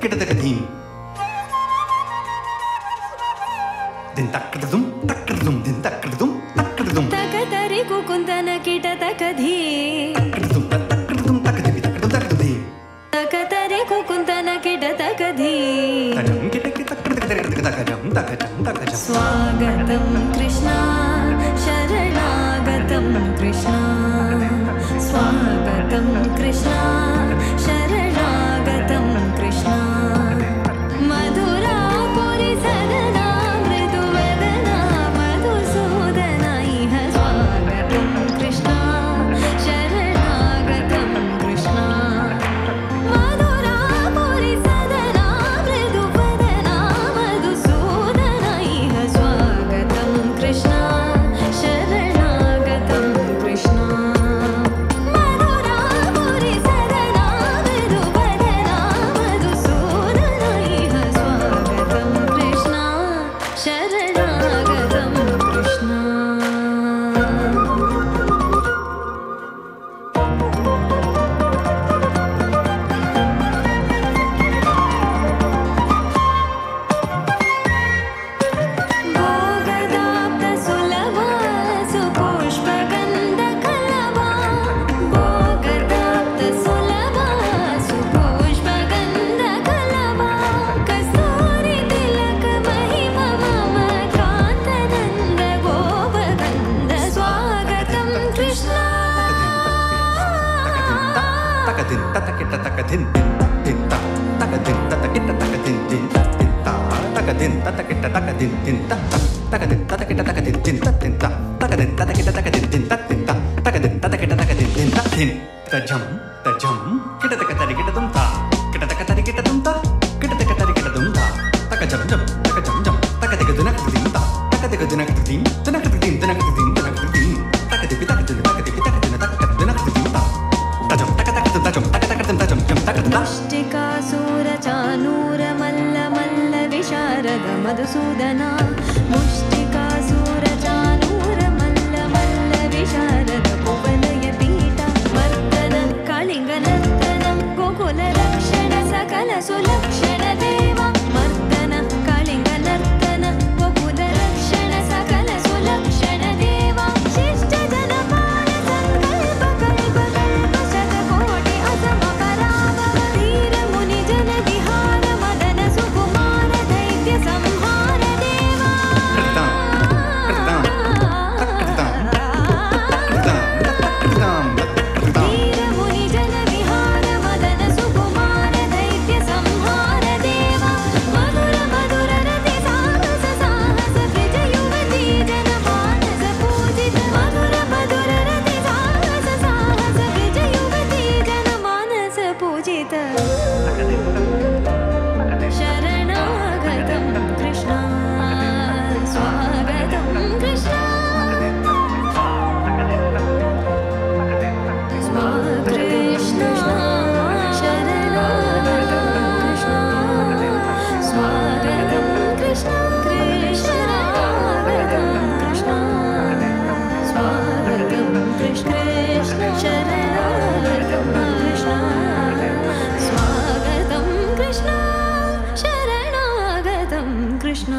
కిటతకధీం దిన్ తక్కడదుం తక్కడదుం దిన్ తక్కడదుం తక్కడదుం తకతరి కుకుందన కిటతకధీం తక్కడదుం తక్కడదుం తక్కదిమి తక్కడదుం తక్కదీం తకతరి కుకుందన కిటతకధీం తజం కిటకి తక్కడతకదకదకజం తకజం తకజం స్వాగతం కృష్ణ శరణాగతం కృష్ణ స్వాగతం కృష్ణ శరణాగతం కృష్ణ మధురాపురి సదనా మృదువదనా మధుసూదన ఇహ స్వాగతం కృష్ణ శరణాగతం కృష్ణ మధురాపురి సదనా మృదువదనా మధుసూదన ఇహ స్వాగతం కృష్ణ శరణాగతం కృష్ణ మధురాపురి సదనా మృదువదనా మధుసూదన ఇహ స్వాగతం కృష్ణ శరణాగతం కృష్ణ భోగదాప్త సులభా సుపుష్పగంధకలభా భోగదాప్త సులభా సుపుష్పగంధకలభా కస్తూరి తిలక మహిమ మమ కాంతనంద గోపగంధ స్వాగతం కృష్ణ తకదిన్ తతకిట తకదిన్ దిన్ తకదిన్ తతకిట తకదిన్ దిన్ తకదిన్ తతకిట తకదిన్ దిన్ తకదిన్ తతకిట తకదిన్ దిన్ తకదిన్ తతకిట తకదిన్ దిన్ తకదిన్ తతకిట తకదిన్ దిన్ దిన్ తజం తజం కిటతక తరికిటదుం తా కిటతక తరికిటదుం తా కిటతక తరికిటదుం తా తకజం జం తకజం జం తకదిగ దునకదిన్ తా తకదిగ దునకదిన్ దునకదిన్ దునకదిన్ దునకదిన్ తకదిపి తకదిన్ తకదిపి తకదిన్ తకదిన్ తా తజం తకతకదం తజం తకతకదం తజం జం తకదా ముష్టికాసుర చానూర మల్ల మల్ల విశారద మధుసూదన ముష్టికాసుర చానూర మల్ల మల్ల విశారద కువలయ పీఠ మర్దన కళింగ నర్తన గోకుల రక్షణ సకల సులక్షణ దేవ మర్దన కళింగ నర్తన గోకుల రక్షణ సకల సులక్షణ దేవ శిష్ట జనపాల సంకల్ప కల్ప కల్ప శతకోటి అసమ పరాభవ ధీర ముని జన విహార మదన సుకుమార దైత్య సంహార దేవ ధీర ముని జన విహార మదన సుకుమార దైత్య సంహార దేవ మధుర మధుర రతి సాహస సాహస బ్రజ యువతీ జన మానస పూజిత మధుర మధుర రతి సాహస సాహస బ్రజ యువతీ జన మానస పూజిత శరణాగతం కృష్ణ స్వాగతం కృష్ణ కృష్ణ శరణాగతం కృష్ణ స్వాగతం కృష్ణ శరణాగతం కృష్ణ స్వాగతం కృష్ణ శరణాగతం కృష్ణ స్వాగతం కృష్ణ శరణాగతం కృష్ణ